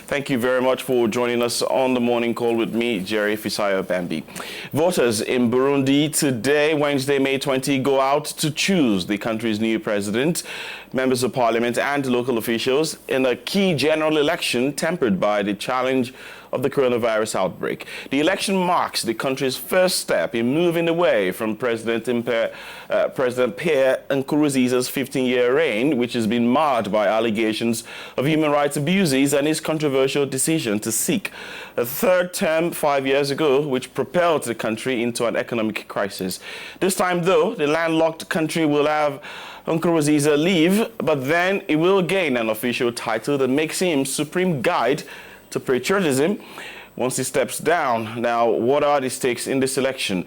Thank you very much for joining us on the morning call with me, Jerry Fisayo Bambi. Voters in Burundi today, Wednesday, May 20, go out to choose the country's new president, members of parliament and local officials in a key general election tempered by the challenge of the coronavirus outbreak. The election marks the country's first step in moving away from President Pierre Nkurunziza's 15-year reign, which has been marred by allegations of human rights abuses and his controversial decision to seek a third term 5 years ago, which propelled the country into an economic crisis. This time, though, the landlocked country will have Nkurunziza leave, but then it will gain an official title that makes him supreme guide to patriotism once he steps down. Now, what are the stakes in this election?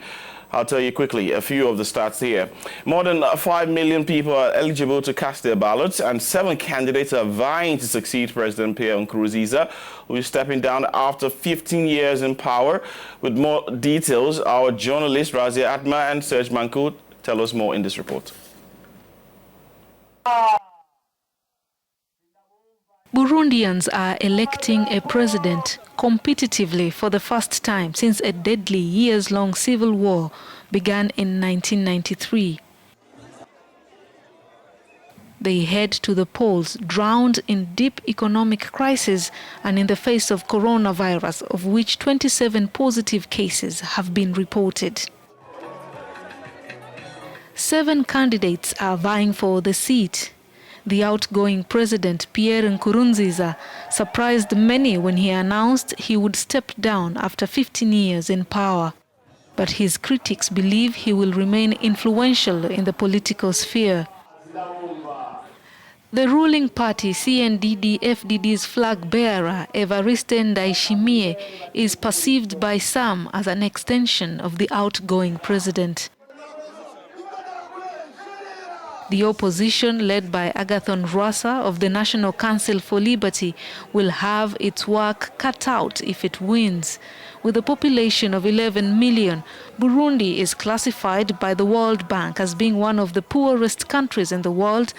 I'll tell you quickly a few of the stats here. More than 5 million people are eligible to cast their ballots, and 7 candidates are vying to succeed President Pierre Nkurunziza, who is stepping down after 15 years in power. With more details, our journalists Razia Atma and Serge Mankou tell us more in this report. Burundians are electing a president competitively for the first time since a deadly years-long civil war began in 1993. They head to the polls drowned in deep economic crisis and in the face of coronavirus, of which 27 positive cases have been reported. 7 candidates are vying for the seat. The outgoing President Pierre Nkurunziza surprised many when he announced he would step down after 15 years in power. But his critics believe he will remain influential in the political sphere. The ruling party CNDD-FDD's flag bearer, Evariste Ndayishimiye, is perceived by some as an extension of the outgoing president. The opposition, led by Agathon Rwasa of the National Council for Liberty, will have its work cut out if it wins. With a population of 11 million, Burundi is classified by the World Bank as being one of the poorest countries in the world,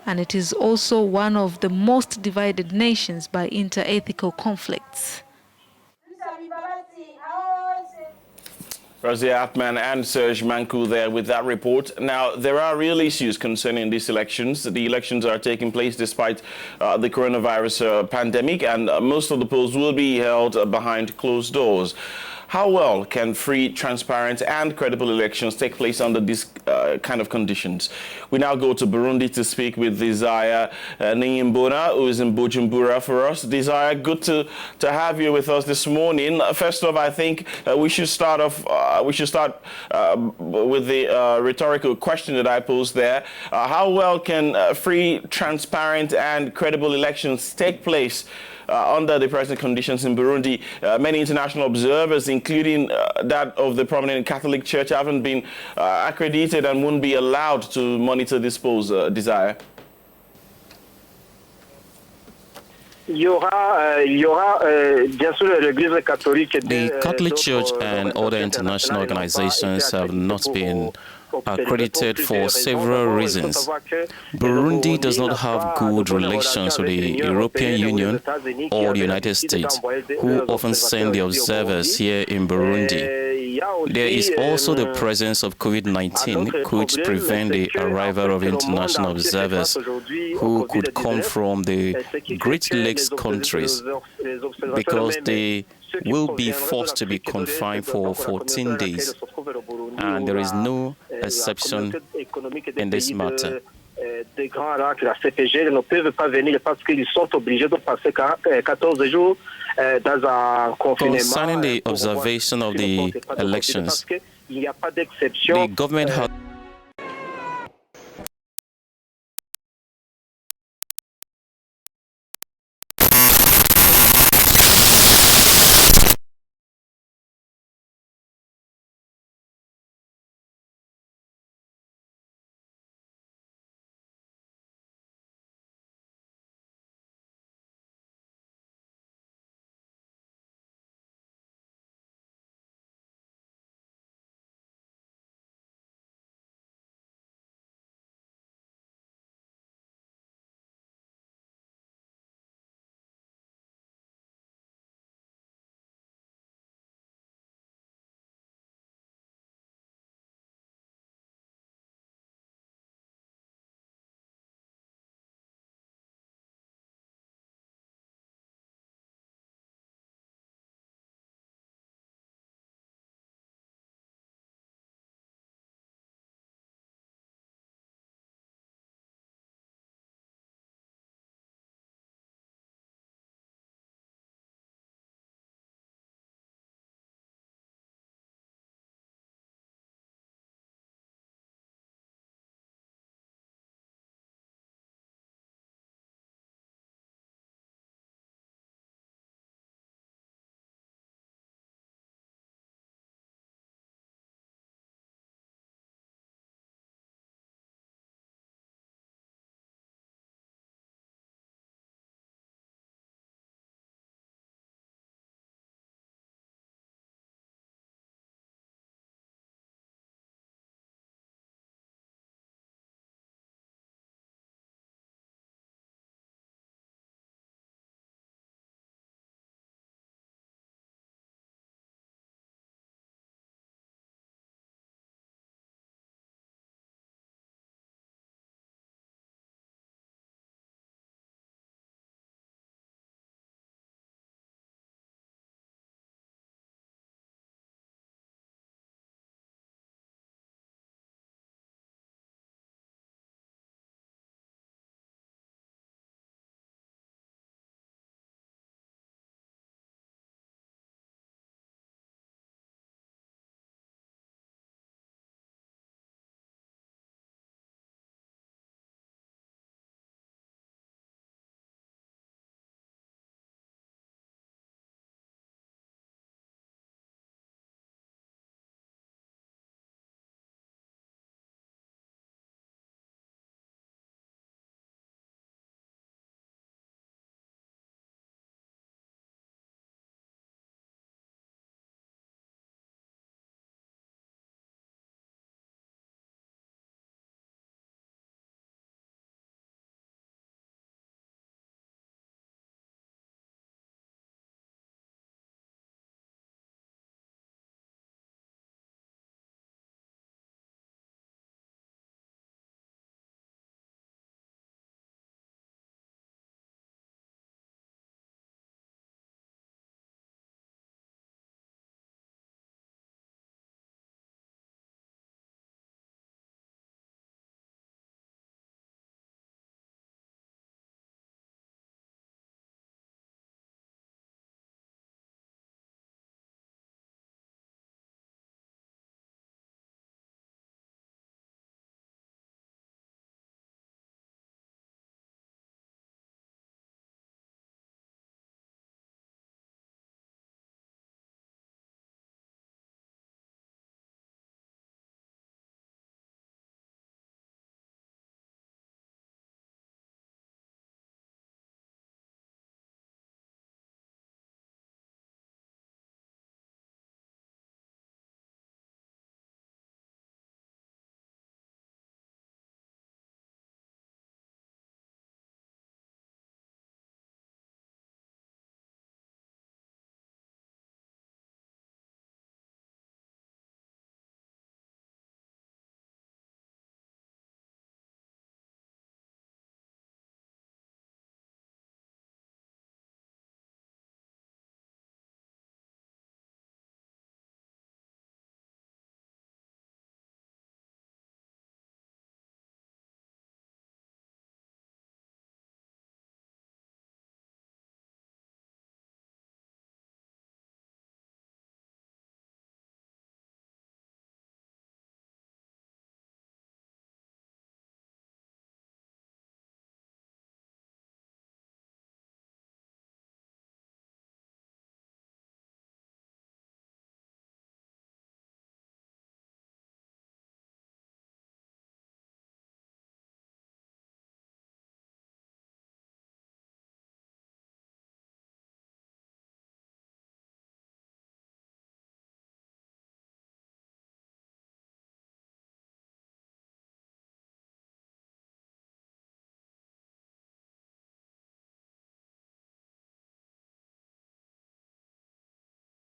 and it is also one of the most divided nations by inter-ethnic conflicts. Razia Atman and Serge Mankou there with that report. Now, there are real issues concerning these elections. The elections are taking place despite the coronavirus pandemic, and most of the polls will be held behind closed doors. How well can free, transparent and credible elections take place under these kind of conditions? We now go to Burundi to speak with Desire Niyimbona, who is in Bujumbura for us. Desire, good to have you with us this morning. First off, I think we should start with the rhetorical question that I posed there. How well can free, transparent and credible elections take place under the present conditions in Burundi? Many international observers, including that of the prominent Catholic Church, haven't been accredited and won't be allowed to monitor this polls. Desire. The Catholic Church and other international organizations have not been accredited for several reasons. Burundi does not have good relations with the European Union or the United States, who often send the observers here in Burundi. There is also the presence of COVID-19, which prevents the arrival of international observers who could come from the Great Lakes countries, because they will be forced to be confined for 14 days, and there is no exception in this matter. Concerning the observation of the elections, the government has